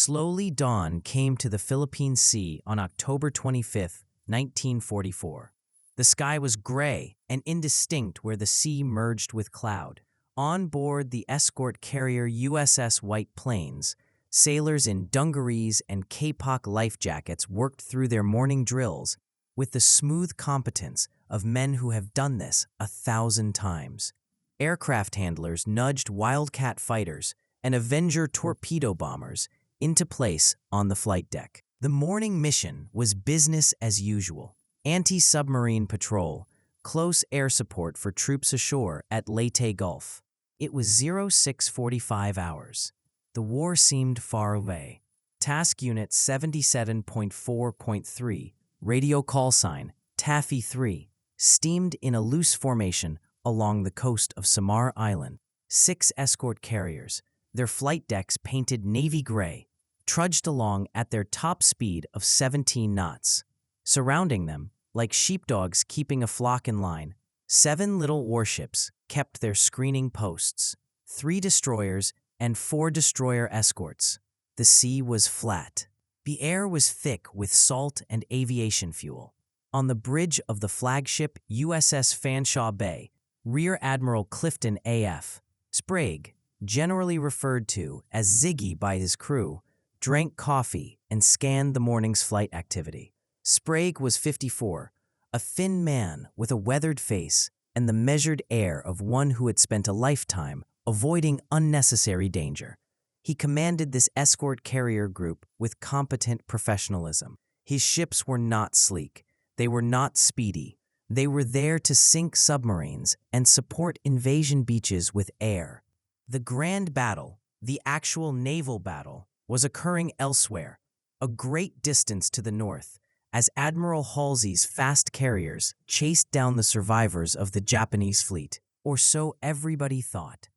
Slowly dawn came to the Philippine Sea on October 25, 1944. The sky was gray and indistinct where the sea merged with cloud. On board the escort carrier USS White Plains, sailors in dungarees and kapok life jackets worked through their morning drills with the smooth competence of men who have done this 1,000 times. Aircraft handlers nudged Wildcat fighters and Avenger torpedo bombers into place on the flight deck. The morning mission was business as usual. Anti-submarine patrol, close air support for troops ashore at Leyte Gulf. It was 0645 hours. The war seemed far away. Task Unit 77.4.3, radio call sign, TEFF3, steamed in a loose formation along the coast of Samar Island. 6 escort carriers, their flight decks painted navy gray, trudged along at their top speed of 17 knots. Surrounding them, like sheepdogs keeping a flock in line, 7 little warships kept their screening posts, 3 destroyers and 4 destroyer escorts. The sea was flat. The air was thick with salt and aviation fuel. On the bridge of the flagship USS Fanshawe Bay, Rear Admiral Clifton A.F. Sprague, generally referred to as Ziggy by his crew, drank coffee and scanned the morning's flight activity. Sprague was 54, a thin man with a weathered face and the measured air of one who had spent a lifetime avoiding unnecessary danger. He commanded this escort carrier group with competent professionalism. His ships were not sleek. They were not speedy. They were there to sink submarines and support invasion beaches with air. The grand battle, the actual naval battle, was occurring elsewhere, a great distance to the north, as Admiral Halsey's fast carriers chased down the survivors of the Japanese fleet, or so everybody thought.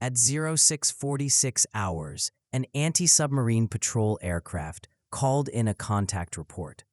At 0646 hours, an anti-submarine patrol aircraft called in a contact report.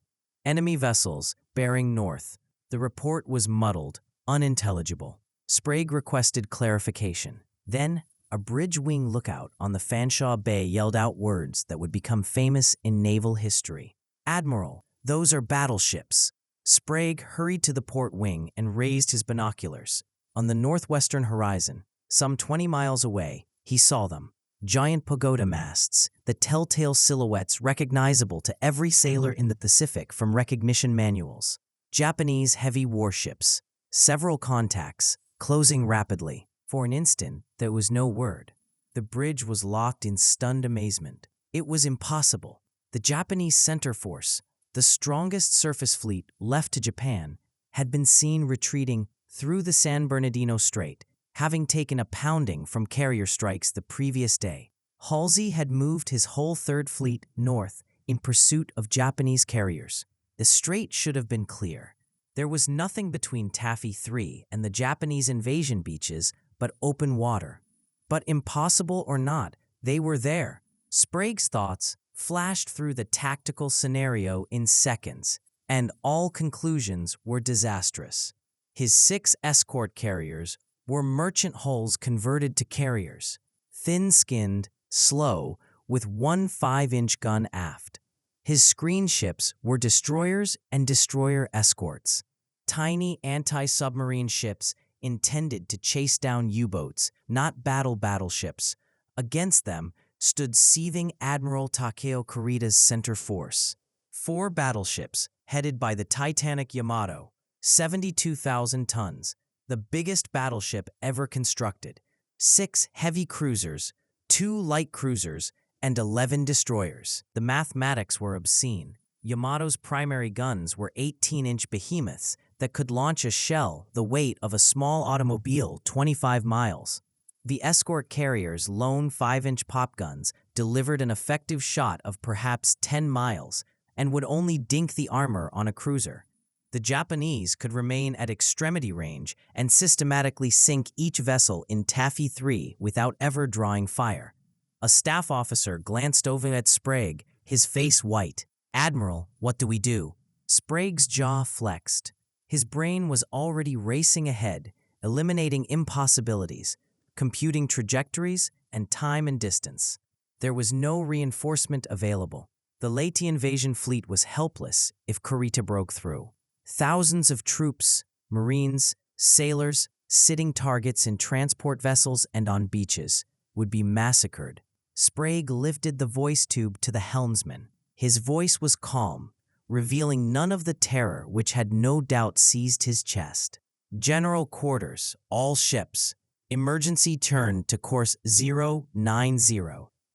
Enemy vessels bearing north. The report was muddled, unintelligible. Sprague requested clarification. Then, a bridge wing lookout on the Fanshawe Bay yelled out words that would become famous in naval history. "Admiral, those are battleships." Sprague hurried to the port wing and raised his binoculars. On the northwestern horizon, some 20 miles away, he saw them. Giant pagoda masts, the telltale silhouettes recognizable to every sailor in the Pacific from recognition manuals. Japanese heavy warships, several contacts, closing rapidly. For an instant, there was no word. The bridge was locked in stunned amazement. It was impossible. The Japanese center force, the strongest surface fleet left to Japan, had been seen retreating through the San Bernardino Strait, having taken a pounding from carrier strikes the previous day. Halsey had moved his whole Third Fleet north in pursuit of Japanese carriers. The strait should have been clear. There was nothing between TEFF3 and the Japanese invasion beaches but open water. But impossible or not, they were there. Sprague's thoughts flashed through the tactical scenario in seconds, and all conclusions were disastrous. His 6 escort carriers were merchant hulls converted to carriers, thin-skinned, slow, with 1 5-inch gun aft. His screen ships were destroyers and destroyer escorts, tiny anti-submarine ships intended to chase down U-boats, not battleships. Against them stood seething Admiral Takeo Kurita's center force. 4 battleships, headed by the Titanic Yamato, 72,000 tons, the biggest battleship ever constructed, 6 heavy cruisers, 2 light cruisers, and 11 destroyers. The mathematics were obscene. Yamato's primary guns were 18-inch behemoths that could launch a shell the weight of a small automobile 25 miles. The escort carriers' lone 5-inch pop guns delivered an effective shot of perhaps 10 miles and would only dink the armor on a cruiser. The Japanese could remain at extremity range and systematically sink each vessel in TEFF3 without ever drawing fire. A staff officer glanced over at Sprague, his face white. "Admiral, what do we do?" Sprague's jaw flexed. His brain was already racing ahead, eliminating impossibilities, computing trajectories and time and distance. There was no reinforcement available. The Leyte invasion fleet was helpless if Kurita broke through. Thousands of troops, marines, sailors, sitting targets in transport vessels and on beaches, would be massacred. Sprague lifted the voice tube to the helmsman. His voice was calm, revealing none of the terror which had no doubt seized his chest. General quarters, all ships. Emergency turn to course 090.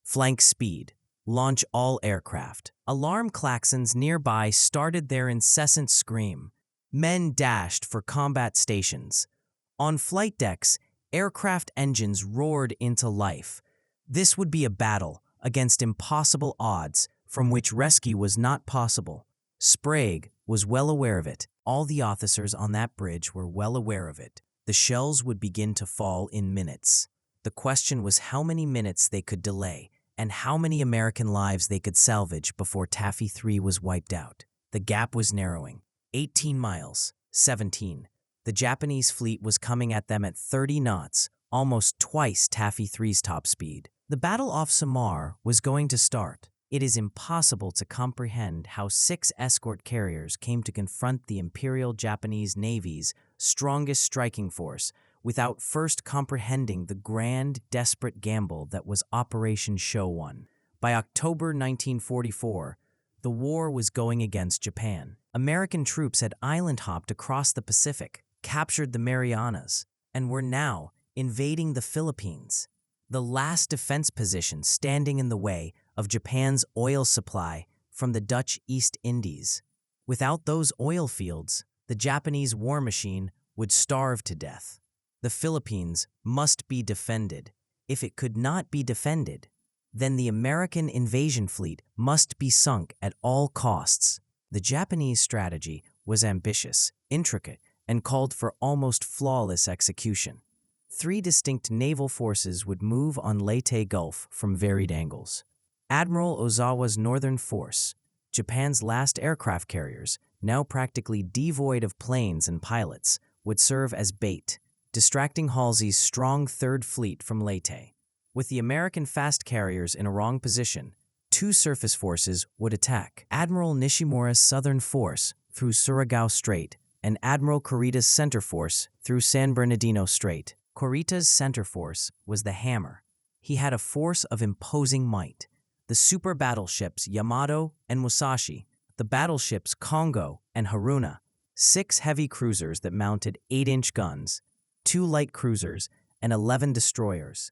Flank speed. Launch all aircraft. Alarm klaxons nearby started their incessant scream. Men dashed for combat stations. On flight decks, aircraft engines roared into life. This would be a battle against impossible odds from which rescue was not possible. Sprague was well aware of it. All the officers on that bridge were well aware of it. The shells would begin to fall in minutes. The question was how many minutes they could delay and how many American lives they could salvage before TEFF3 was wiped out. The gap was narrowing. 18 miles, 17. The Japanese fleet was coming at them at 30 knots, almost twice TEFF3's top speed. The battle off Samar was going to start. It is impossible to comprehend how 6 escort carriers came to confront the Imperial Japanese Navy's strongest striking force without first comprehending the grand, desperate gamble that was Operation Show One. By October 1944, the war was going against Japan. American troops had island-hopped across the Pacific, captured the Marianas, and were now invading the Philippines, the last defense position standing in the way of Japan's oil supply from the Dutch East Indies. Without those oil fields, the Japanese war machine would starve to death. The Philippines must be defended. If it could not be defended, then the American invasion fleet must be sunk at all costs. The Japanese strategy was ambitious, intricate, and called for almost flawless execution. 3 distinct naval forces would move on Leyte Gulf from varied angles. Admiral Ozawa's Northern Force, Japan's last aircraft carriers, now practically devoid of planes and pilots, would serve as bait, distracting Halsey's strong Third Fleet from Leyte. With the American fast carriers in a wrong position, 2 surface forces would attack. Admiral Nishimura's Southern Force through Surigao Strait and Admiral Kurita's Center Force through San Bernardino Strait. Kurita's center force was the hammer. He had a force of imposing might. The super battleships Yamato and Musashi, the battleships Kongo and Haruna, 6 heavy cruisers that mounted 8-inch guns, 2 light cruisers, and 11 destroyers.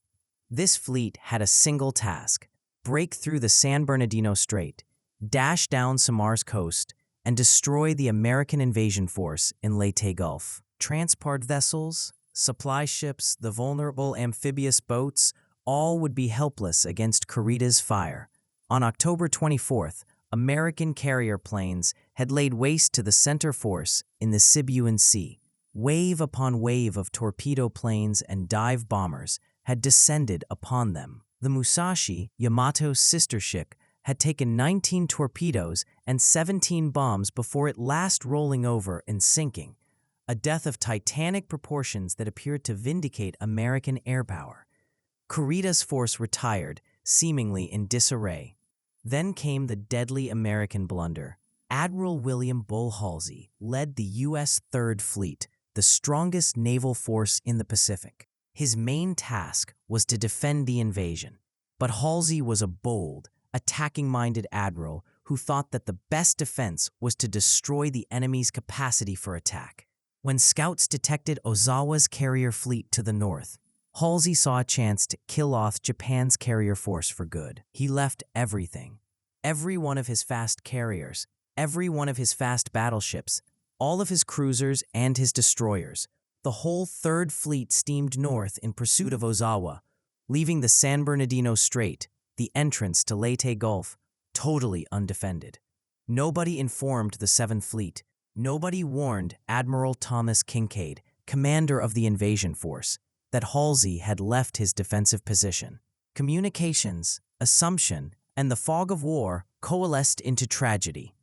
This fleet had a single task: break through the San Bernardino Strait, dash down Samar's coast, and destroy the American invasion force in Leyte Gulf. Transport vessels, supply ships, the vulnerable amphibious boats, all would be helpless against Kurita's fire. On October 24th, American carrier planes had laid waste to the center force in the Sibuyan Sea. Wave upon wave of torpedo planes and dive bombers had descended upon them. The Musashi, Yamato's sister ship, had taken 19 torpedoes and 17 bombs before it last rolling over and sinking, a death of titanic proportions that appeared to vindicate American air power. Kurita's force retired, seemingly in disarray. Then came the deadly American blunder. Admiral William Bull Halsey led the U.S. Third Fleet, the strongest naval force in the Pacific. His main task was to defend the invasion. But Halsey was a bold, attacking-minded admiral who thought that the best defense was to destroy the enemy's capacity for attack. When scouts detected Ozawa's carrier fleet to the north, Halsey saw a chance to kill off Japan's carrier force for good. He left everything. Every one of his fast carriers, every one of his fast battleships, all of his cruisers and his destroyers. The whole Third Fleet steamed north in pursuit of Ozawa, leaving the San Bernardino Strait, the entrance to Leyte Gulf, totally undefended. Nobody informed the Seventh Fleet. Nobody warned Admiral Thomas Kinkaid, commander of the invasion force, that Halsey had left his defensive position. Communications, assumption, and the fog of war coalesced into tragedy.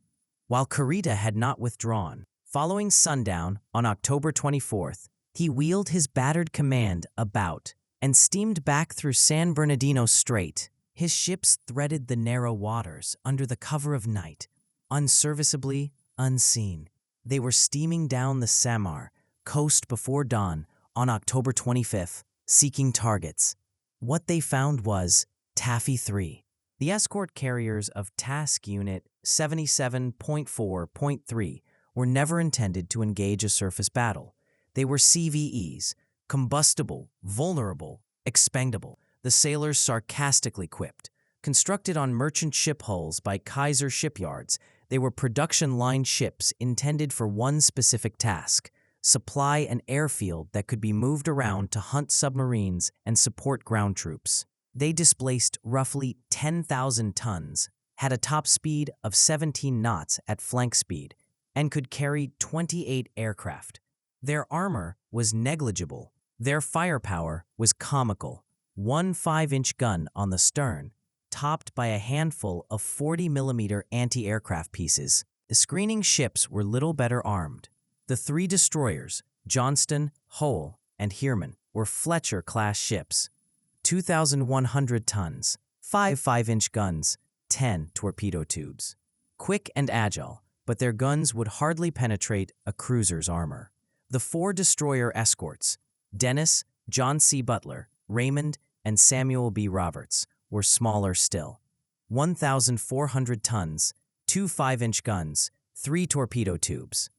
While Kurita had not withdrawn, following sundown on October 24th, he wheeled his battered command about and steamed back through San Bernardino Strait. His ships threaded the narrow waters under the cover of night, unserviceably unseen. They were steaming down the Samar coast before dawn on October 25th, seeking targets. What they found was TEFF3. The escort carriers of Task Unit 77.4.3 were never intended to engage a surface battle. They were CVEs, combustible, vulnerable, expendable, the sailors sarcastically quipped. Constructed on merchant ship hulls by Kaiser shipyards, they were production-line ships intended for one specific task: supply an airfield that could be moved around to hunt submarines and support ground troops. They displaced roughly 10,000 tons, had a top speed of 17 knots at flank speed, and could carry 28 aircraft. Their armor was negligible. Their firepower was comical. One 5-inch gun on the stern, topped by a handful of 40mm anti-aircraft pieces. The screening ships were little better armed. The 3 destroyers, Johnston, Hull, and Heermann, were Fletcher-class ships. 2,100 tons, 5 5-inch guns, 10 torpedo tubes. Quick and agile, but their guns would hardly penetrate a cruiser's armor. The 4 destroyer escorts, Dennis, John C. Butler, Raymond, and Samuel B. Roberts, were smaller still. 1,400 tons, 2 5-inch guns, 3 torpedo tubes.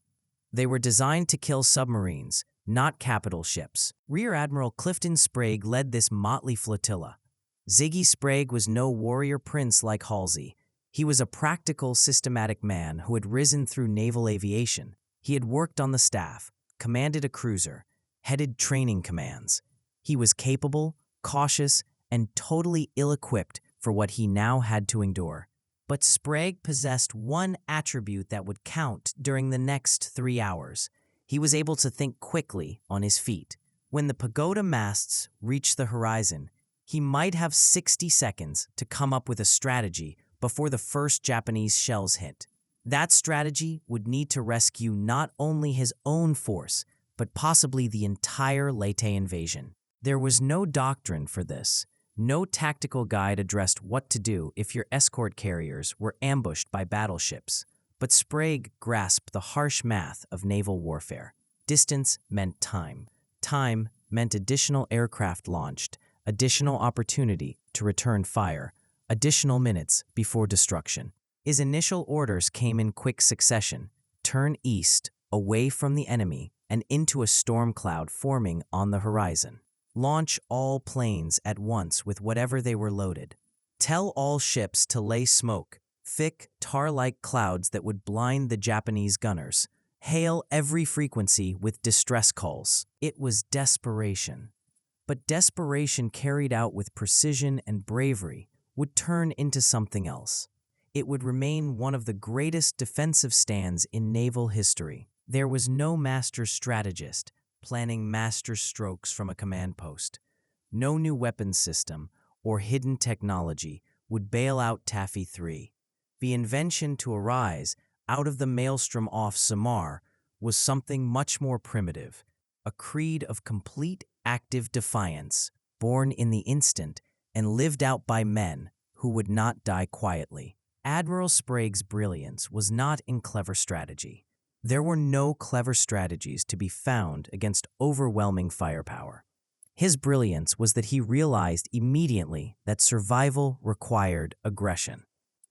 They were designed to kill submarines, not capital ships. Rear Admiral Clifton Sprague led this motley flotilla. Ziggy Sprague was no warrior prince like Halsey. He was a practical, systematic man who had risen through naval aviation. He had worked on the staff, commanded a cruiser, headed training commands. He was capable, cautious, and totally ill-equipped for what he now had to endure. But Sprague possessed one attribute that would count during the next 3 hours. He was able to think quickly on his feet. When the pagoda masts reached the horizon, he might have 60 seconds to come up with a strategy before the first Japanese shells hit. That strategy would need to rescue not only his own force, but possibly the entire Leyte invasion. There was no doctrine for this. No tactical guide addressed what to do if your escort carriers were ambushed by battleships. But Sprague grasped the harsh math of naval warfare. Distance meant time. Time meant additional aircraft launched, additional opportunity to return fire, additional minutes before destruction. His initial orders came in quick succession: turn east, away from the enemy, and into a storm cloud forming on the horizon. Launch all planes at once with whatever they were loaded. Tell all ships to lay smoke, thick, tar-like clouds that would blind the Japanese gunners. Hail every frequency with distress calls. It was desperation. But desperation carried out with precision and bravery would turn into something else. It would remain one of the greatest defensive stands in naval history. There was no master strategist planning master strokes from a command post. No new weapons system or hidden technology would bail out TEFF3. The invention to arise out of the maelstrom off Samar was something much more primitive, a creed of complete active defiance, born in the instant and lived out by men who would not die quietly. Admiral Sprague's brilliance was not in clever strategy. There were no clever strategies to be found against overwhelming firepower. His brilliance was that he realized immediately that survival required aggression.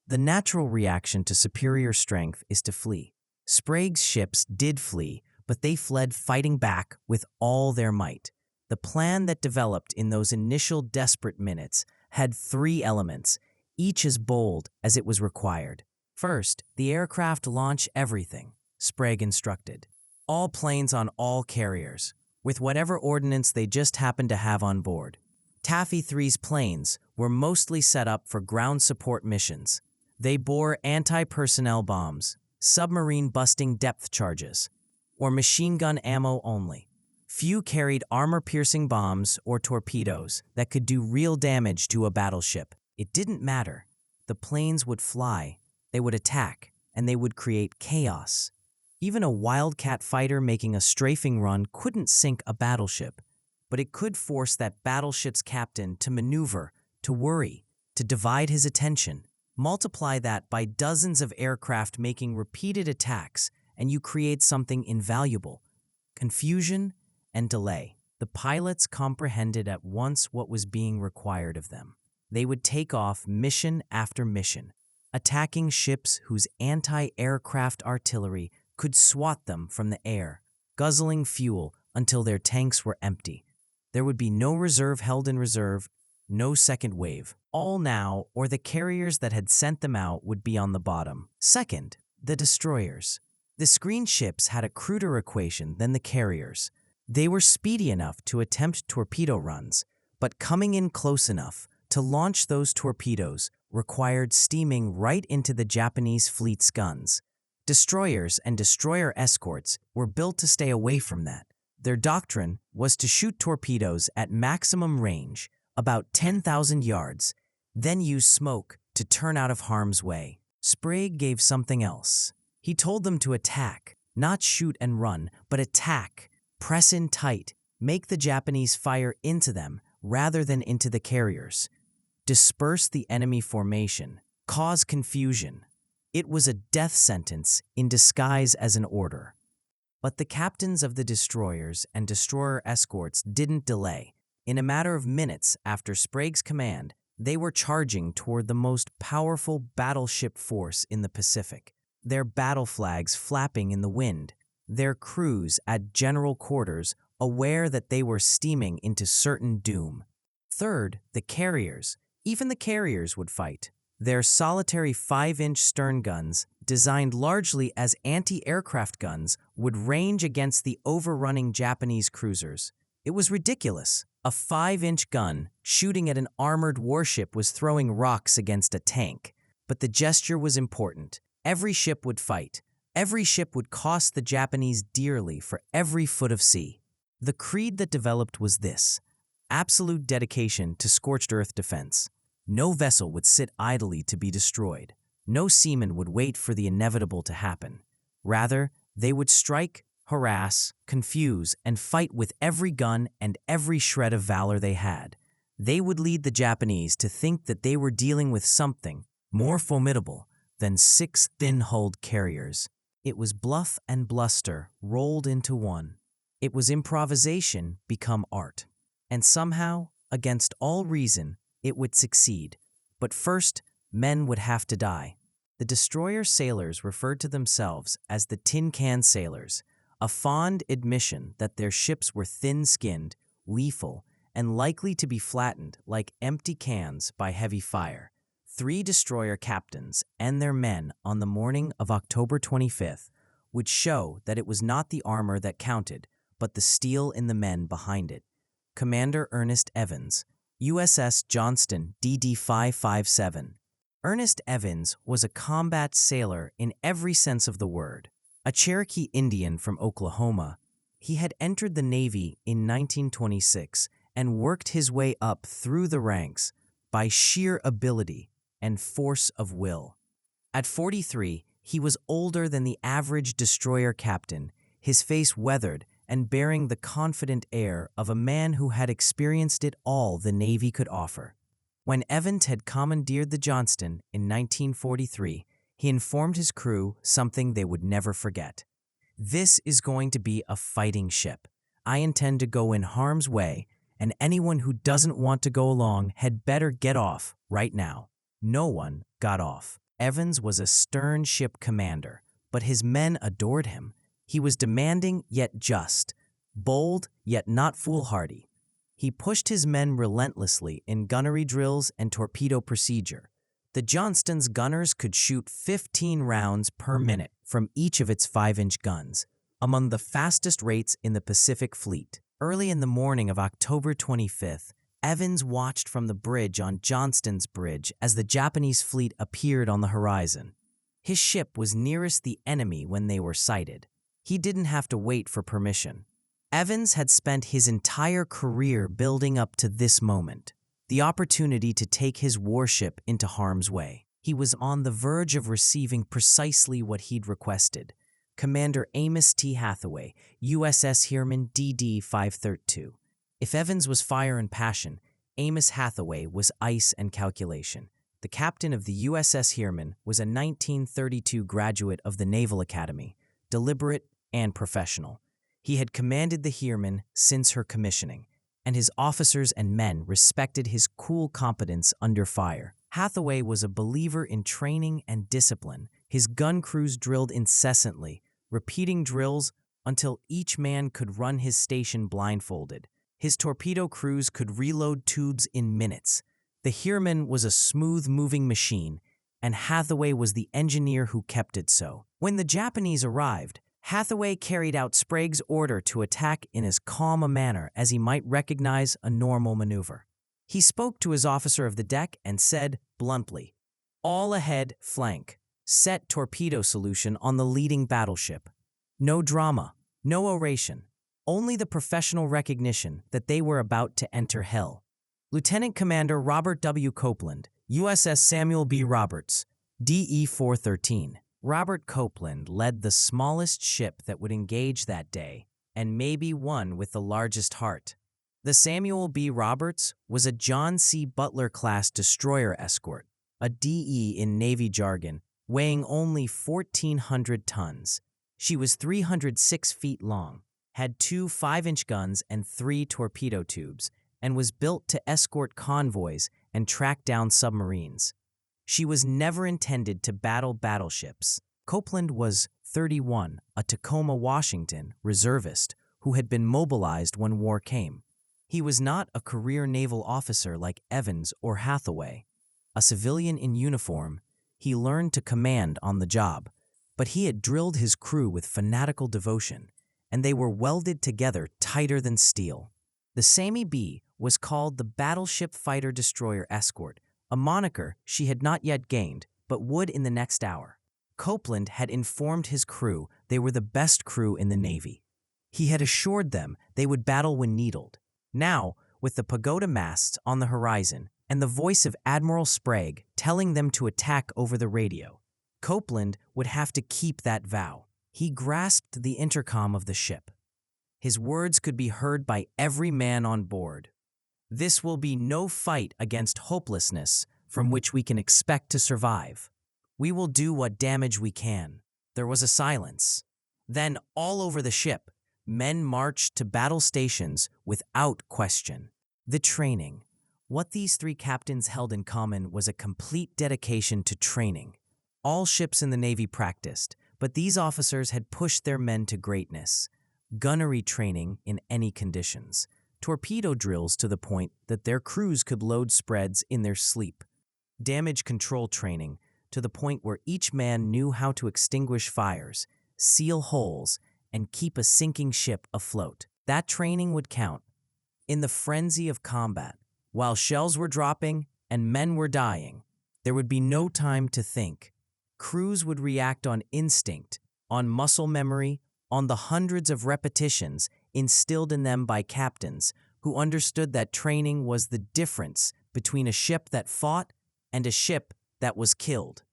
The natural reaction to superior strength is to flee. Sprague's ships did flee, but they fled fighting back with all their might. The plan that developed in those initial desperate minutes had 3 elements, each as bold as it was required. First, the aircraft launch everything, Sprague instructed. All planes on all carriers, with whatever ordnance they just happened to have on board. TEFF3's planes were mostly set up for ground support missions. They bore anti-personnel bombs, submarine-busting depth charges, or machine gun ammo only. Few carried armor-piercing bombs or torpedoes that could do real damage to a battleship. It didn't matter. The planes would fly, they would attack, and they would create chaos. Even a Wildcat fighter making a strafing run couldn't sink a battleship, but it could force that battleship's captain to maneuver, to worry, to divide his attention. Multiply that by dozens of aircraft making repeated attacks, and you create something invaluable: confusion and delay. The pilots comprehended at once what was being required of them. They would take off mission after mission, attacking ships whose anti-aircraft artillery could swat them from the air, guzzling fuel until their tanks were empty. There would be no reserve held in reserve, no second wave. All now, or the carriers that had sent them out would be on the bottom. Second, the destroyers. The screen ships had a cruder equation than the carriers. They were speedy enough to attempt torpedo runs, but coming in close enough to launch those torpedoes required steaming right into the Japanese fleet's guns. Destroyers and destroyer escorts were built to stay away from that. Their doctrine was to shoot torpedoes at maximum range, about 10,000 yards, then use smoke to turn out of harm's way. Sprague gave something else. He told them to attack, not shoot and run, but attack, press in tight, make the Japanese fire into them rather than into the carriers, disperse the enemy formation, cause confusion. It was a death sentence in disguise as an order. But the captains of the destroyers and destroyer escorts didn't delay. In a matter of minutes after Sprague's command, they were charging toward the most powerful battleship force in the Pacific, their battle flags flapping in the wind, their crews at general quarters aware that they were steaming into certain doom. Third, the carriers. Even the carriers would fight. Their solitary 5-inch stern guns, designed largely as anti-aircraft guns, would range against the overrunning Japanese cruisers. It was ridiculous. A 5-inch gun shooting at an armored warship was throwing rocks against a tank. But the gesture was important. Every ship would fight. Every ship would cost the Japanese dearly for every foot of sea. The creed that developed was this: absolute dedication to scorched earth defense. No vessel would sit idly to be destroyed. No seaman would wait for the inevitable to happen. Rather, they would strike, harass, confuse, and fight with every gun and every shred of valor they had. They would lead the Japanese to think that they were dealing with something more formidable than 6 thin-hulled carriers. It was bluff and bluster rolled into one. It was improvisation become art. And somehow, against all reason, it would succeed. But first, men would have to die. The destroyer sailors referred to themselves as the tin can sailors, a fond admission that their ships were thin-skinned, lethal, and likely to be flattened like empty cans by heavy fire. 3 destroyer captains and their men on the morning of October 25th would show that it was not the armor that counted, but the steel in the men behind it. Commander Ernest Evans, USS Johnston DD-557. Ernest Evans was a combat sailor in every sense of the word. A Cherokee Indian from Oklahoma, he had entered the Navy in 1926 and worked his way up through the ranks by sheer ability and force of will. At 43, he was older than the average destroyer captain, his face weathered and bearing the confident air of a man who had experienced it all the Navy could offer. When Evans had commandeered the Johnston in 1943, he informed his crew something they would never forget. "This is going to be a fighting ship. I intend to go in harm's way, and anyone who doesn't want to go along had better get off right now." No one got off. Evans was a stern ship commander, but his men adored him. He was demanding yet just, bold yet not foolhardy. He pushed his men relentlessly in gunnery drills and torpedo procedure. The Johnston's gunners could shoot 15 rounds per minute from each of its 5-inch guns, among the fastest rates in the Pacific Fleet. Early in the morning of October 25th, Evans watched from the bridge on Johnston's Bridge as the Japanese fleet appeared on the horizon. His ship was nearest the enemy when they were sighted. He didn't have to wait for permission. Evans had spent his entire career building up to this moment, the opportunity to take his warship into harm's way. He was on the verge of receiving precisely what he'd requested. Commander Amos T. Hathaway, USS Heermann DD-532. If Evans was fire and passion, Amos Hathaway was ice and calculation. the captain of the USS Heermann, was a 1932 graduate of the Naval Academy, deliberate and professional. He had commanded the Heermann since her commissioning, and his officers and men respected his cool competence under fire. Hathaway was a believer in training and discipline. His gun crews drilled incessantly, repeating drills until each man could run his station blindfolded. His torpedo crews could reload tubes in minutes. The Heermann was a smooth-moving machine, and Hathaway was the engineer who kept it so. When the Japanese arrived, Hathaway carried out Sprague's order to attack in as calm a manner as he might recognize a normal maneuver. He spoke to his officer of the deck and said bluntly, "All ahead, flank. Set torpedo solution on the leading battleship." No drama, no oration, only the professional recognition that they were about to enter hell. Lieutenant Commander Robert W. Copeland, USS Samuel B. Roberts, DE 413. Robert Copeland led the smallest ship that would engage that day, and maybe one with the largest heart. The Samuel B. Roberts was a John C. Butler-class destroyer escort, a DE in Navy jargon, weighing only 1,400 tons. She was 306 feet long, had 2 5-inch guns and 3 torpedo tubes, and was built to escort convoys and track down submarines. She was never intended to battle battleships. Copeland was 31, a Tacoma, Washington reservist who had been mobilized when war came. He was not a career naval officer like Evans or Hathaway. A civilian in uniform, he learned to command on the job, but he had drilled his crew with fanatical devotion, and they were welded together tighter than steel. The Sammy B was called the Battleship Fighter Destroyer Escort, a moniker she had not yet gained, but would in the next hour. Copeland had informed his crew they were the best crew in the Navy. He had assured them they would battle when needed. Now, with the pagoda masts on the horizon and the voice of Admiral Sprague telling them to attack over the radio, Copeland would have to keep that vow. He grasped the intercom of the ship. His words could be heard by every man on board. "This will be no fight against hopelessness from which we can expect to survive. We will do what damage we can." There was a silence. Then, all over the ship, men marched to battle stations without question. The training. What these 3 captains held in common was a complete dedication to training. All ships in the Navy practiced, but these officers had pushed their men to greatness. Gunnery training in any conditions. Torpedo drills to the point that their crews could load spreads in their sleep. Damage control training to the point where each man knew how to extinguish fires, seal holes, and keep a sinking ship afloat. That training would count. In the frenzy of combat, while shells were dropping and men were dying, there would be no time to think. Crews would react on instinct, on muscle memory, on the hundreds of repetitions instilled in them by captains who understood that training was the difference between a ship that fought and a ship that was killed.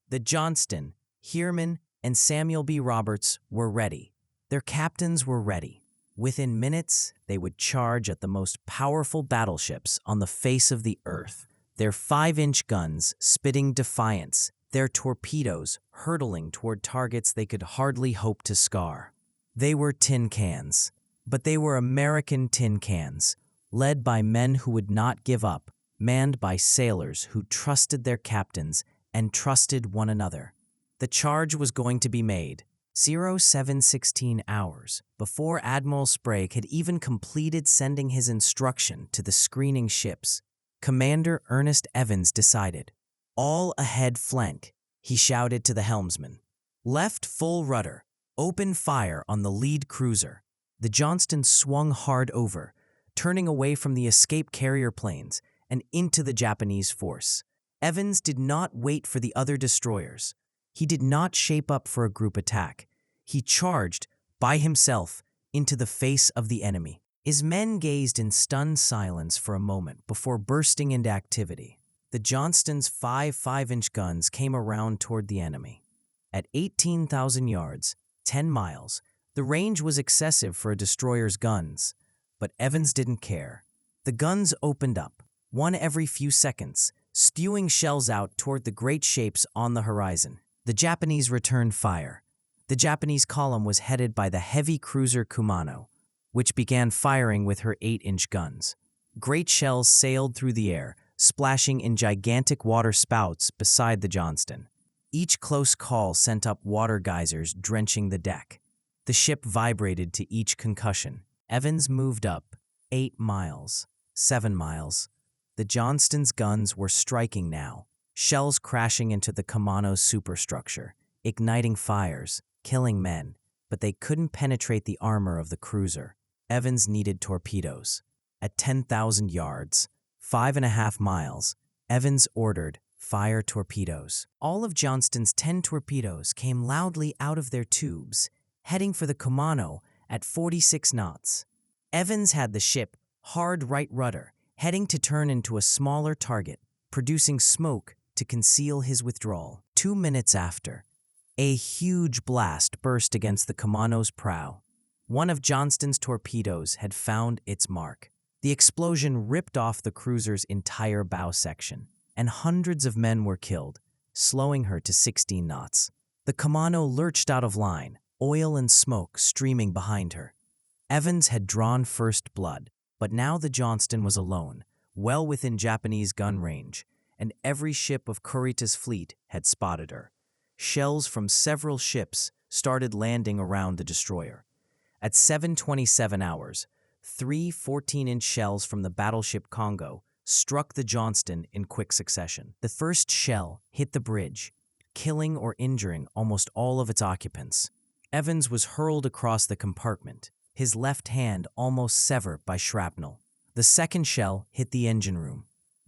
The Johnston, Heermann, and Samuel B. Roberts were ready. Their captains were ready. Within minutes, they would charge at the most powerful battleships on the face of the earth, their 5-inch guns spitting defiance, their torpedoes hurtling toward targets they could hardly hope to scar. They were tin cans, but they were American tin cans, led by men who would not give up, manned by sailors who trusted their captains and trusted one another. The charge was going to be made. 0716 hours before Admiral Sprague had even completed sending his instruction to the screening ships, Commander Ernest Evans decided. "All ahead flank," he shouted to the helmsman. "Left full rudder. Open fire on the lead cruiser." The Johnston swung hard over, turning away from the escape carrier planes and into the Japanese force. Evans did not wait for the other destroyers. He did not shape up for a group attack. He charged, by himself, into the face of the enemy. His men gazed in stunned silence for a moment before bursting into activity. The Johnston's 5-5-inch guns came around toward the enemy. At 18,000 yards, 10 miles, the range was excessive for a destroyer's guns, but Evans didn't care. The guns opened up, one every few seconds, spewing shells out toward the great shapes on the horizon. The Japanese returned fire. The Japanese column was headed by the heavy cruiser Kumano, which began firing with her 8-inch guns. Great shells sailed through the air, splashing in gigantic water spouts beside the Johnston. Each close call sent up water geysers drenching the deck. The ship vibrated to each concussion. Evans moved up 8 miles, 7 miles. The Johnston's guns were striking now, shells crashing into the Kumano's superstructure, igniting fires, killing men, but they couldn't penetrate the armor of the cruiser. Evans needed torpedoes. At 10,000 yards, 5.5 miles, Evans ordered, "Fire torpedoes." All of Johnston's 10 torpedoes came loudly out of their tubes, heading for the Kumano at 46 knots. Evans had the ship hard right rudder, heading to turn into a smaller target, producing smoke to conceal his withdrawal. 2 minutes after, a huge blast burst against the Kumano's prow. One of Johnston's torpedoes had found its mark. The explosion ripped off the cruiser's entire bow section, and hundreds of men were killed, slowing her to 16 knots. The Kumano lurched out of line, oil and smoke streaming behind her. Evans had drawn first blood, but now the Johnston was alone, well within Japanese gun range, and every ship of Kurita's fleet had spotted her. Shells from several ships started landing around the destroyer. At 7:27 hours, 3 14-inch shells from the battleship Congo struck the Johnston in quick succession. The first shell hit the bridge, killing or injuring almost all of its occupants. Evans was hurled across the compartment, his left hand almost severed by shrapnel. The second shell hit the engine room,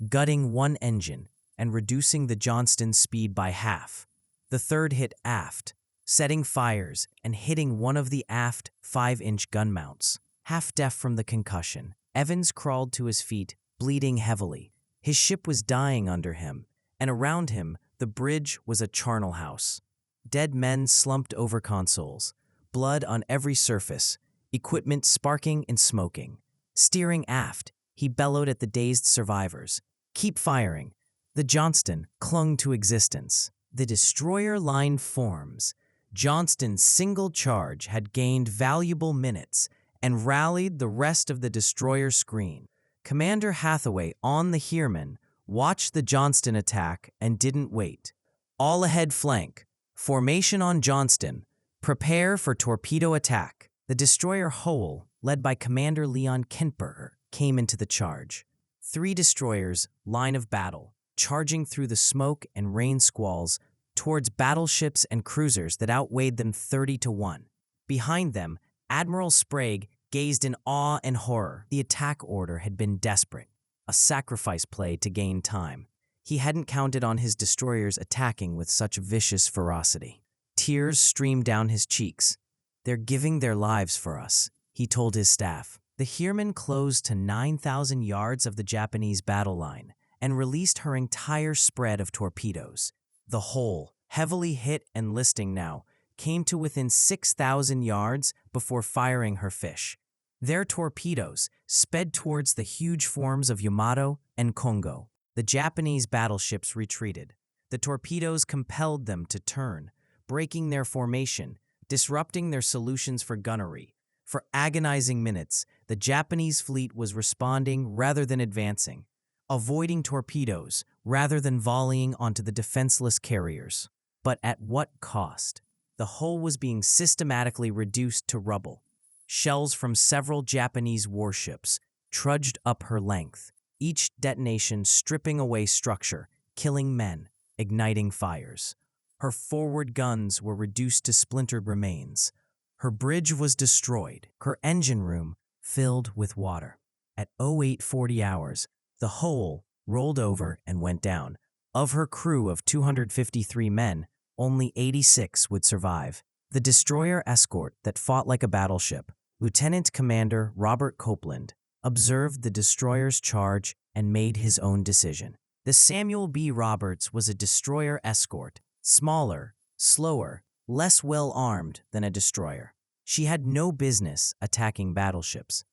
gutting one engine and reducing the Johnston's speed by half. The third hit aft, setting fires and hitting one of the aft 5-inch gun mounts. Half deaf from the concussion, Evans crawled to his feet, bleeding heavily. His ship was dying under him, and around him the bridge was a charnel house. Dead men slumped over consoles, blood on every surface, equipment sparking and smoking. Steering aft, he bellowed at the dazed survivors, "Keep firing." The Johnston clung to existence. The destroyer line forms. Johnston's single charge had gained valuable minutes and rallied the rest of the destroyer's screen. Commander Hathaway on the Heerman watched the Johnston attack and didn't wait. "All ahead flank. Formation on Johnston. Prepare for torpedo attack." The destroyer Hole, led by Commander Leon Kentberger, came into the charge. 3 destroyers, line of battle, charging through the smoke and rain squalls towards battleships and cruisers that outweighed them 30-1. Behind them, Admiral Sprague gazed in awe and horror. The attack order had been desperate, a sacrifice play to gain time. He hadn't counted on his destroyers attacking with such vicious ferocity. Tears streamed down his cheeks. "They're giving their lives for us," he told his staff. The Heerman closed to 9,000 yards of the Japanese battle line and released her entire spread of torpedoes. The Hole, heavily hit and listing now, came to within 6,000 yards before firing her fish. Their torpedoes sped towards the huge forms of Yamato and Kongo. The Japanese battleships retreated. The torpedoes compelled them to turn, breaking their formation, disrupting their solutions for gunnery. For agonizing minutes, the Japanese fleet was responding rather than advancing, avoiding torpedoes rather than volleying onto the defenseless carriers. But at what cost? The hull was being systematically reduced to rubble. Shells from several Japanese warships trudged up her length, each detonation stripping away structure, killing men, igniting fires. Her forward guns were reduced to splintered remains. Her bridge was destroyed, her engine room filled with water. At 0840 hours, the hull rolled over and went down. Of her crew of 253 men, only 86 would survive. The destroyer escort that fought like a battleship, Lieutenant Commander Robert Copeland, observed the destroyer's charge and made his own decision. The Samuel B. Roberts was a destroyer escort, smaller, slower, less well-armed than a destroyer. She had no business attacking battleships,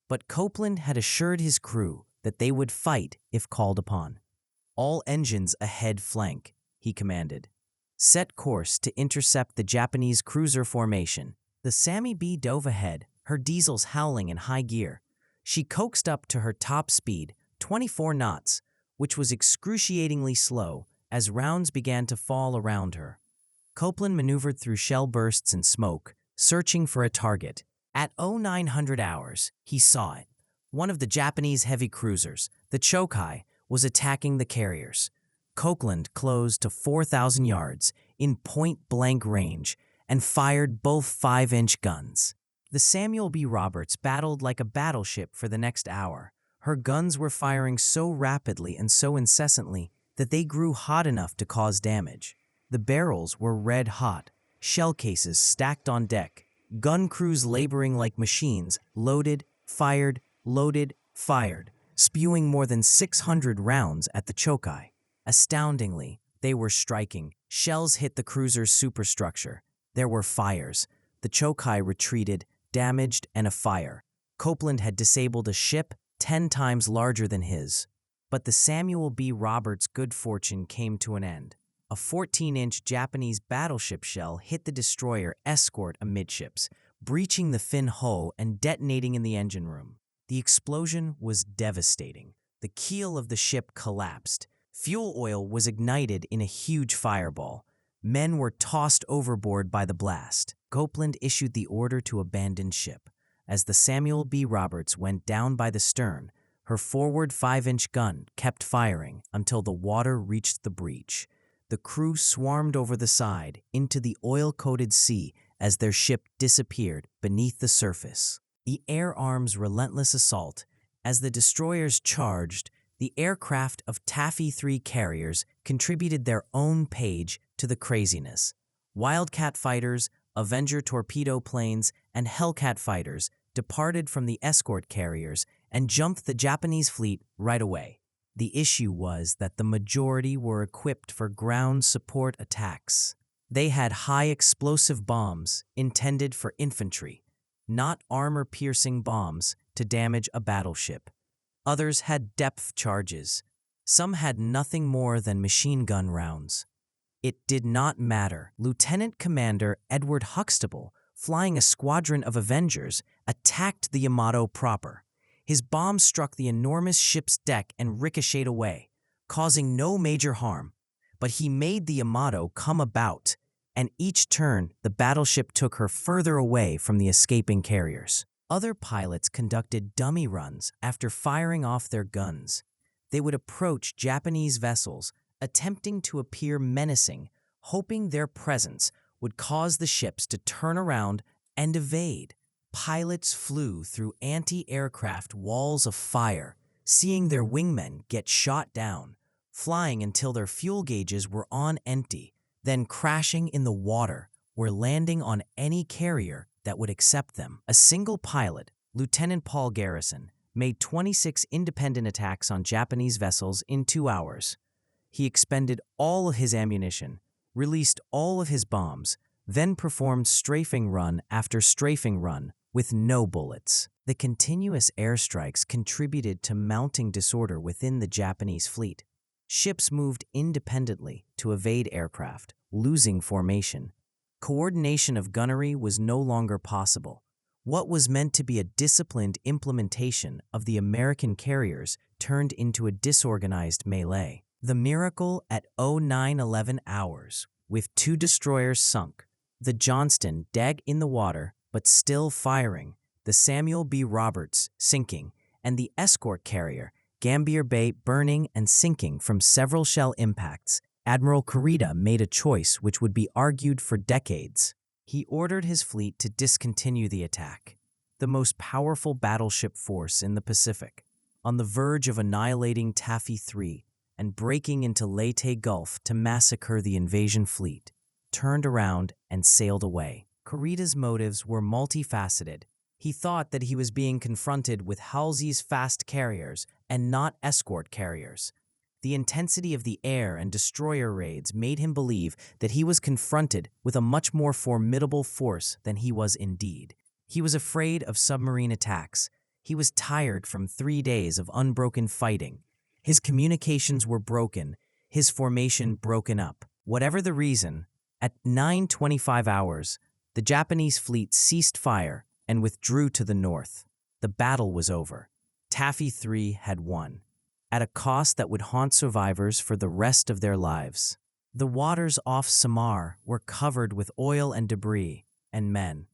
but Copeland had assured his crew that they would fight if called upon. "All engines ahead flank," he commanded. "Set course to intercept the Japanese cruiser formation." The Sammy B dove ahead, her diesels howling in high gear. She coaxed up to her top speed, 24 knots, which was excruciatingly slow as rounds began to fall around her. Copeland maneuvered through shell bursts and smoke, searching for a target. At 0900 hours, he saw it. One of the Japanese heavy cruisers, the Chokai, was attacking the carriers. Copeland closed to 4,000 yards in point-blank range and fired both 5-inch guns. The Samuel B. Roberts battled like a battleship for the next hour. Her guns were firing so rapidly and so incessantly that they grew hot enough to cause damage. The barrels were red hot, shell cases stacked on deck, gun crews laboring like machines, loaded, fired, spewing more than 600 rounds at the Chokai. Astoundingly, they were striking. Shells hit the cruiser's superstructure. There were fires. The Chokai retreated, damaged and afire. Copeland had disabled a ship 10 times larger than his. But the Samuel B. Roberts' good fortune came to an end. A 14-inch Japanese battleship shell hit the destroyer escort amidships, breaching the fin hull and detonating in the engine room. The explosion was devastating. The keel of the ship collapsed. Fuel oil was ignited in a huge fireball. Men were tossed overboard by the blast. Copeland issued the order to abandon ship. As the Samuel B. Roberts went down by the stern, her forward 5-inch gun kept firing until the water reached the breach. The crew swarmed over the side into the oil-coated sea as their ship disappeared beneath the surface. The air arm's relentless assault. As the destroyers charged, the aircraft of TEFF3 carriers contributed their own page to the craziness. Wildcat fighters, Avenger torpedo planes, and Hellcat fighters departed from the escort carriers and jumped the Japanese fleet right away. The issue was that the majority were equipped for ground support attacks. They had high explosive bombs intended for infantry, not armor-piercing bombs to damage a battleship. Others had depth charges. Some had nothing more than machine gun rounds. It did not matter. Lieutenant Commander Edward Huxtable, flying a squadron of Avengers, attacked the Yamato proper. His bomb struck the enormous ship's deck and ricocheted away, causing no major harm. But he made the Yamato come about, and each turn the battleship took her further away from the escaping carriers. Other pilots conducted dummy runs after firing off their guns. They would approach Japanese vessels, attempting to appear menacing, hoping their presence would cause the ships to turn around and evade. Pilots flew through anti-aircraft walls of fire, seeing their wingmen get shot down, flying until their fuel gauges were on empty, then crashing in the water or landing on any carrier that would accept them. A single pilot, Lieutenant Paul Garrison, made 26 independent attacks on Japanese vessels in 2 hours. He expended all of his ammunition, released all of his bombs, then performed strafing run after strafing run with no bullets. The continuous airstrikes contributed to mounting disorder within the Japanese fleet. Ships moved independently to evade aircraft, losing formation. Coordination of gunnery was no longer possible. What was meant to be a disciplined implementation of the American carriers turned into a disorganized melee. The miracle at 0911 hours, with 2 destroyers sunk, the Johnston dead in the water but still firing, the Samuel B. Roberts sinking, and the escort carrier Gambier Bay burning and sinking from several shell impacts, Admiral Kurita made a choice which would be argued for decades. He ordered his fleet to discontinue the attack. The most powerful battleship force in the Pacific, on the verge of annihilating TEFF3 and breaking into Leyte Gulf to massacre the invasion fleet, turned around and sailed away. Kurita's motives were multifaceted. He thought that he was being confronted with Halsey's fast carriers and not escort carriers. The intensity of the air and destroyer raids made him believe that he was confronted with a much more formidable force than he was indeed. He was afraid of submarine attacks. He was tired from 3 days of unbroken fighting, His communications were broken, his formation broken up. Whatever the reason, at 9:25 hours, the Japanese fleet ceased fire and withdrew to the north. The battle was over. TEFF3 had won, at a cost that would haunt survivors for the rest of their lives. The waters off Samar were covered with oil and debris, and men.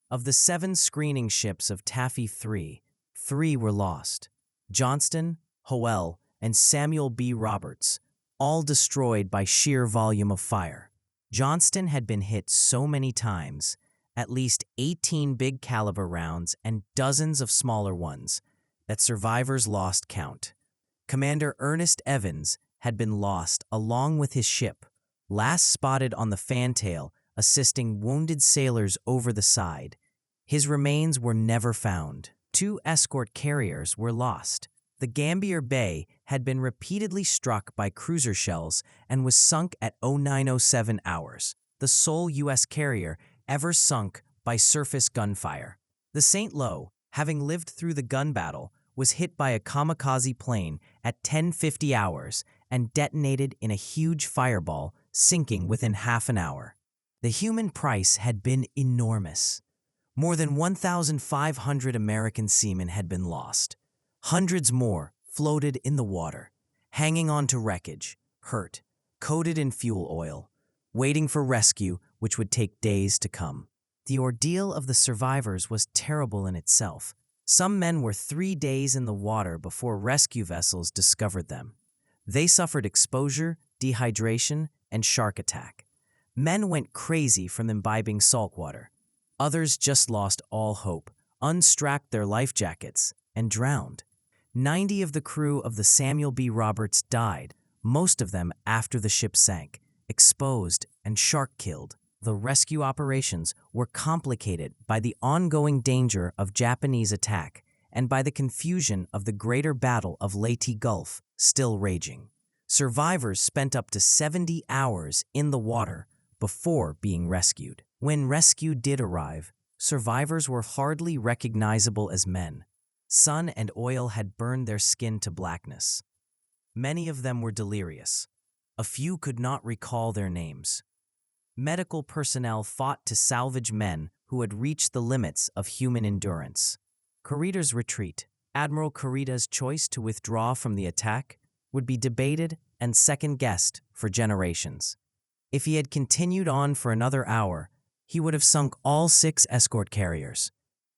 Of the 7 screening ships of TEFF3, 3 were lost. Johnston, Howell, and Samuel B. Roberts, all destroyed by sheer volume of fire. Johnston had been hit so many times, at least 18 big caliber rounds and dozens of smaller ones, that survivors lost count. Commander Ernest Evans had been lost along with his ship, last spotted on the fantail assisting wounded sailors over the side. His remains were never found. 2 escort carriers were lost. The Gambier Bay had been repeatedly struck by cruiser shells and was sunk at 0907 hours, the sole U.S. carrier ever sunk by surface gunfire. The St. Lo, having lived through the gun battle, was hit by a kamikaze plane at 10:50 hours and detonated in a huge fireball, sinking within half an hour. The human price had been enormous. More than 1,500 American seamen had been lost. Hundreds more floated in the water, hanging on to wreckage, hurt, coated in fuel oil, waiting for rescue which would take days to come. The ordeal of the survivors was terrible in itself. Some men were 3 days in the water before rescue vessels discovered them. They suffered exposure, dehydration, and shark attack. Men went crazy from imbibing salt water. Others just lost all hope, unstrapped their life jackets, and drowned. 90 of the crew of the Samuel B. Roberts died, most of them after the ship sank, exposed and shark-killed. The rescue operations were complicated by the ongoing danger of Japanese attack and by the confusion of the greater battle of Leyte Gulf still raging. Survivors spent up to 70 hours in the water before being rescued. When rescue did arrive, survivors were hardly recognizable as men. Sun and oil had burned their skin to blackness. Many of them were delirious. A few could not recall their names. Medical personnel fought to salvage men who had reached the limits of human endurance. Kurita's retreat, Admiral Kurita's choice to withdraw from the attack, would be debated and second-guessed for generations. If he had continued on for another hour, he would have sunk all 6 escort carriers.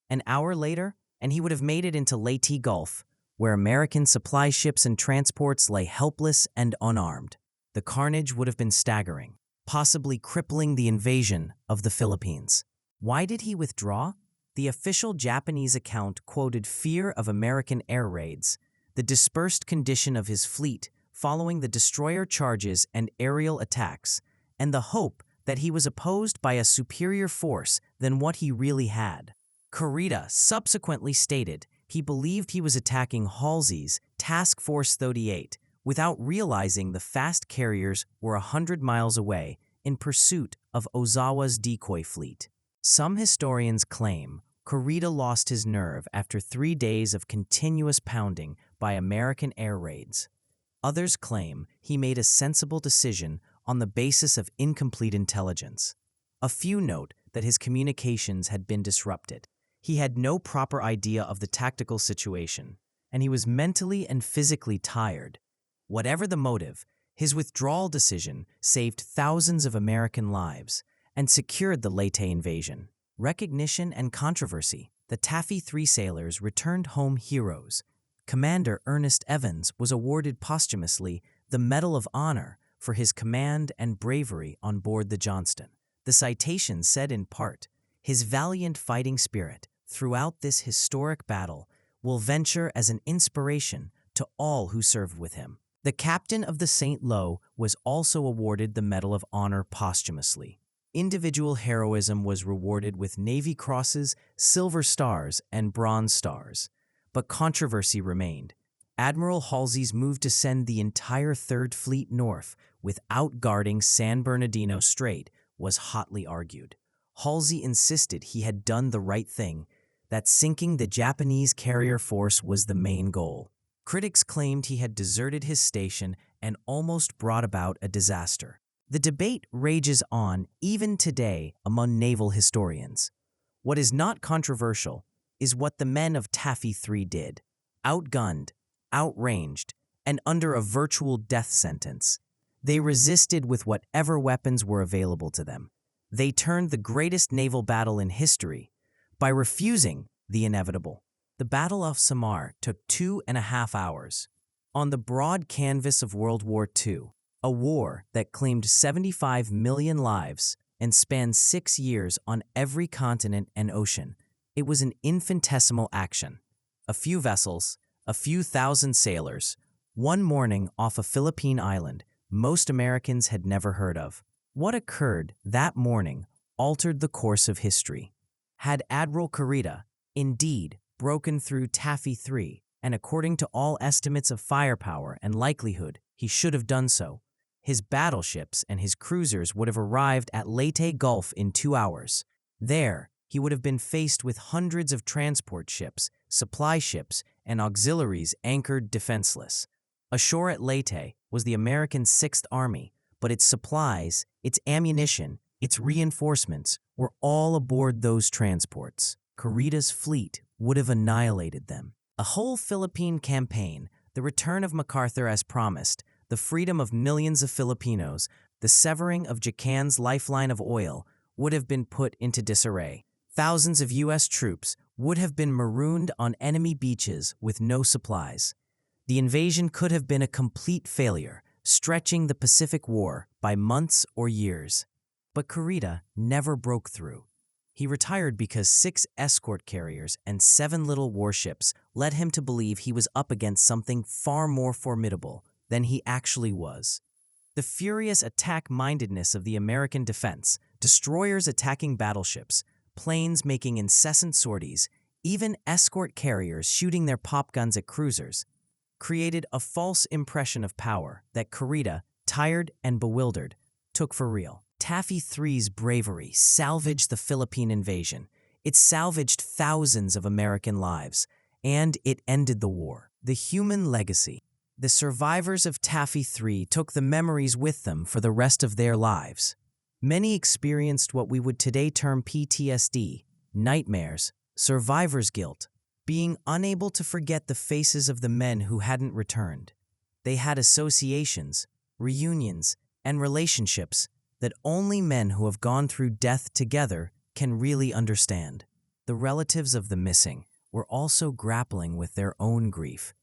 An hour later, and he would have made it into Leyte Gulf, where American supply ships and transports lay helpless and unarmed. The carnage would have been staggering, possibly crippling the invasion of the Philippines. Why did he withdraw? The official Japanese account quoted fear of American air raids, the dispersed condition of his fleet following the destroyer charges and aerial attacks, and the hope that he was opposed by a superior force than what he really had. Kurita subsequently stated he believed he was attacking Halsey's Task Force 38 without realizing the fast carriers were 100 miles away in pursuit of Ozawa's decoy fleet. Some historians claim Kurita lost his nerve after 3 days of continuous pounding by American air raids. Others claim he made a sensible decision on the basis of incomplete intelligence. A few note that his communications had been disrupted. He had no proper idea of the tactical situation, and he was mentally and physically tired. Whatever the motive, his withdrawal decision saved thousands of American lives and secured the Leyte invasion. Recognition and controversy. The TEFF3 sailors returned home heroes. Commander Ernest Evans was awarded posthumously the Medal of Honor for his command and bravery on board the Johnston. The citation said in part, "His valiant fighting spirit throughout this historic battle will venture as an inspiration to all who served with him." The captain of the St. Lo was also awarded the Medal of Honor posthumously. Individual heroism was rewarded with Navy Crosses, Silver Stars, and Bronze Stars. But controversy remained. Admiral Halsey's move to send the entire Third Fleet north without guarding San Bernardino Strait was hotly argued. Halsey insisted he had done the right thing, that sinking the Japanese carrier force was the main goal. Critics claimed he had deserted his station and almost brought about a disaster. The debate rages on even today among naval historians. What is not controversial is what the men of TEFF3 did. Outgunned, outranged, and under a virtual death sentence, they resisted with whatever weapons were available to them. They turned the greatest naval battle in history by refusing the inevitable. The Battle of Samar took 2.5 hours. On the broad canvas of World War II, a war that claimed 75 million lives and spanned 6 years on every continent and ocean, it was an infinitesimal action. A few vessels, a few thousand sailors, one morning off a Philippine island most Americans had never heard of. What occurred that morning altered the course of history. Had Admiral Kurita indeed broken through TEFF3, and according to all estimates of firepower and likelihood, he should have done so, his battleships and his cruisers would have arrived at Leyte Gulf in 2 hours. There, he would have been faced with hundreds of transport ships, supply ships, and auxiliaries anchored defenseless. Ashore at Leyte was the American Sixth Army, but its supplies, its ammunition, its reinforcements were all aboard those transports. Kurita's fleet would have annihilated them. A whole Philippine campaign, the return of MacArthur as promised, the freedom of millions of Filipinos, the severing of Japan's lifeline of oil would have been put into disarray. Thousands of U.S. troops would have been marooned on enemy beaches with no supplies. The invasion could have been a complete failure, stretching the Pacific War by months or years. But Kurita never broke through. He retired because 6 escort carriers and 7 little warships led him to believe he was up against something far more formidable than he actually was. The furious attack-mindedness of the American defense, destroyers attacking battleships, planes making incessant sorties, even escort carriers shooting their pop guns at cruisers, created a false impression of power that Kurita, tired and bewildered, took for real. TEFF3's bravery salvaged the Philippine invasion. It salvaged thousands of American lives, and it ended the war. The human legacy. The survivors of TEFF3 took the memories with them for the rest of their lives. Many experienced what we would today term PTSD, nightmares, survivor's guilt, being unable to forget the faces of the men who hadn't returned. They had associations, reunions, and relationships that only men who have gone through death together can really understand. The relatives of the missing were also grappling with their own grief.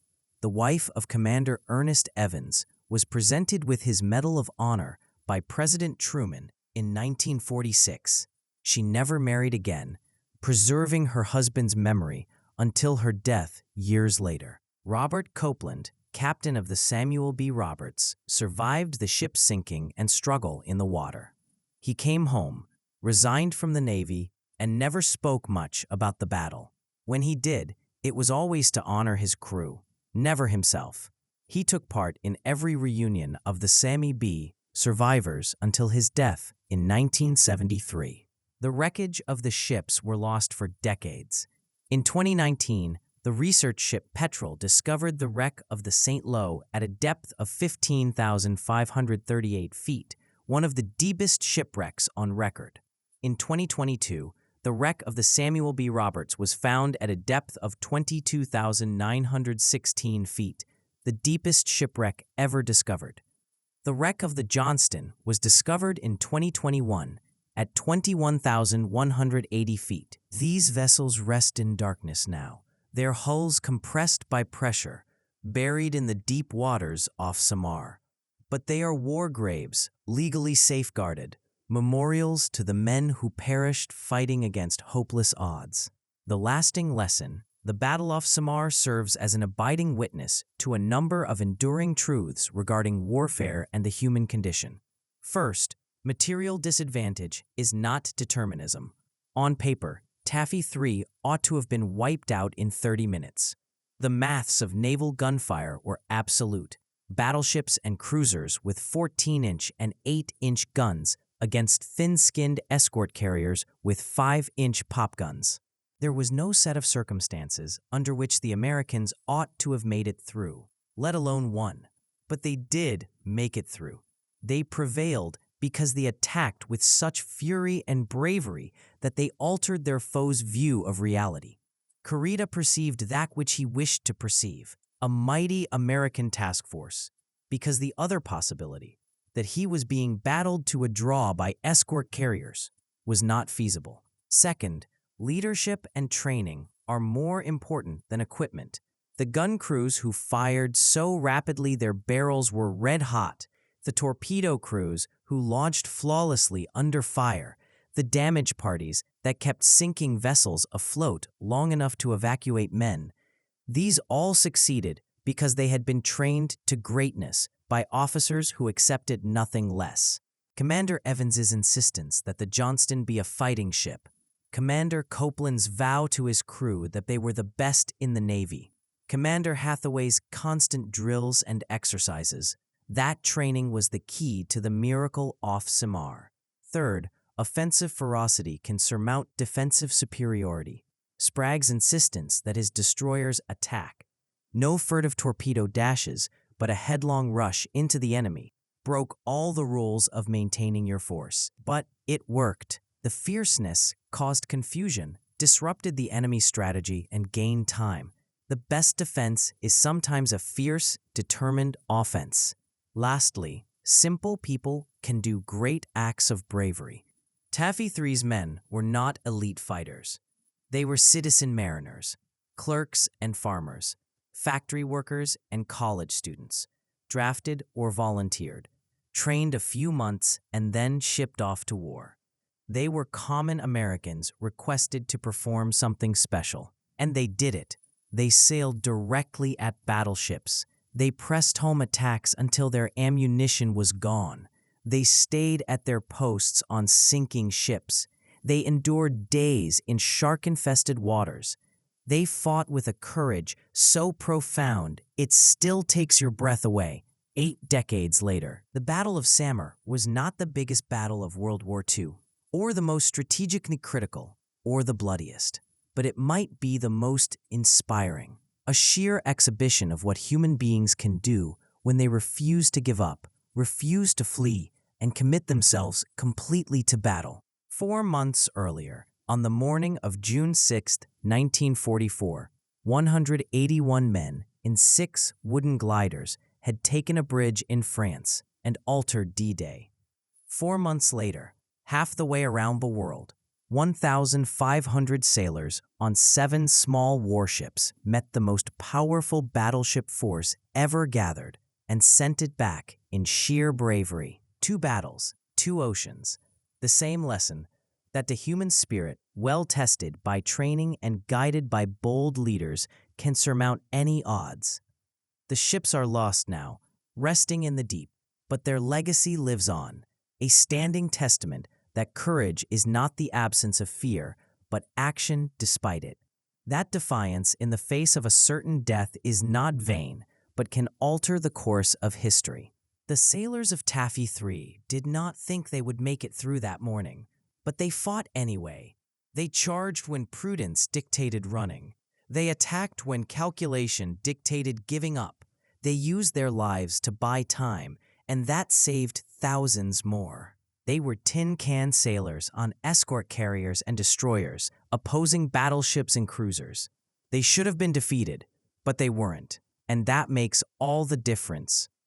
The wife of Commander Ernest Evans was presented with his Medal of Honor by President Truman in 1946. She never married again, preserving her husband's memory until her death years later. Robert Copeland, captain of the Samuel B. Roberts, survived the ship's sinking and struggle in the water. He came home, resigned from the Navy, and never spoke much about the battle. When he did, it was always to honor his crew, never himself. He took part in every reunion of the Sammy B. survivors until his death in 1973. The wreckage of the ships were lost for decades. In 2019, the research ship Petrel discovered the wreck of the St. Lo at a depth of 15,538 feet, one of the deepest shipwrecks on record. In 2022, the wreck of the Samuel B. Roberts was found at a depth of 22,916 feet, the deepest shipwreck ever discovered. The wreck of the Johnston was discovered in 2021 at 21,180 feet. These vessels rest in darkness now, their hulls compressed by pressure, buried in the deep waters off Samar. But they are war graves, legally safeguarded, memorials to the men who perished fighting against hopeless odds. The lasting lesson, the Battle off Samar serves as an abiding witness to a number of enduring truths regarding warfare and the human condition. First, material disadvantage is not determinism. On paper, TEFF3 ought to have been wiped out in 30 minutes. The maths of naval gunfire were absolute. Battleships and cruisers with 14-inch and 8-inch guns against thin-skinned escort carriers with 5-inch pop guns. There was no set of circumstances under which the Americans ought to have made it through, let alone won. But they did make it through. They prevailed because they attacked with such fury and bravery that they altered their foe's view of reality. Kurita perceived that which he wished to perceive, a mighty American task force, because the other possibility, that he was being battled to a draw by escort carriers, was not feasible. Second, leadership and training are more important than equipment. The gun crews who fired so rapidly their barrels were red hot, the torpedo crews who launched flawlessly under fire, the damage parties that kept sinking vessels afloat long enough to evacuate men. These all succeeded because they had been trained to greatness by officers who accepted nothing less. Commander Evans's insistence that the Johnston be a fighting ship, Commander Copeland's vow to his crew that they were the best in the Navy, Commander Hathaway's constant drills and exercises, that training was the key to the miracle off Samar. Third, offensive ferocity can surmount defensive superiority. Sprague's insistence that his destroyers attack, no furtive torpedo dashes, but a headlong rush into the enemy, broke all the rules of maintaining your force. But it worked. The fierceness caused confusion, disrupted the enemy's strategy, and gained time. The best defense is sometimes a fierce, determined offense. Lastly, simple people can do great acts of bravery. TEFF3's men were not elite fighters. They were citizen mariners, clerks and farmers, factory workers and college students, drafted or volunteered, trained a few months and then shipped off to war. They were common Americans requested to perform something special, and they did it. They sailed directly at battleships. They pressed home attacks until their ammunition was gone. They stayed at their posts on sinking ships. They endured days in shark-infested waters. They fought with a courage so profound it still takes your breath away. 8 decades later, the Battle of Samar was not the biggest battle of World War II, or the most strategically critical, or the bloodiest, but it might be the most inspiring. A sheer exhibition of what human beings can do when they refuse to give up, refuse to flee, and commit themselves completely to battle. 4 months earlier, on the morning of June 6, 1944, 181 men in 6 wooden gliders had taken a bridge in France and altered D-Day. 4 months later, half the way around the world, 1,500 sailors on 7 small warships met the most powerful battleship force ever gathered and sent it back in sheer bravery. 2 battles, 2 oceans. The same lesson that the human spirit, well tested by training and guided by bold leaders, can surmount any odds. The ships are lost now, resting in the deep, but their legacy lives on, a standing testament that courage is not the absence of fear, but action despite it. That defiance in the face of a certain death is not vain, but can alter the course of history. The sailors of TEFF3 did not think they would make it through that morning, but they fought anyway. They charged when prudence dictated running. They attacked when calculation dictated giving up. They used their lives to buy time, and that saved thousands more. They were tin-can sailors on escort carriers and destroyers, opposing battleships and cruisers. They should have been defeated, but they weren't, and that makes all the difference.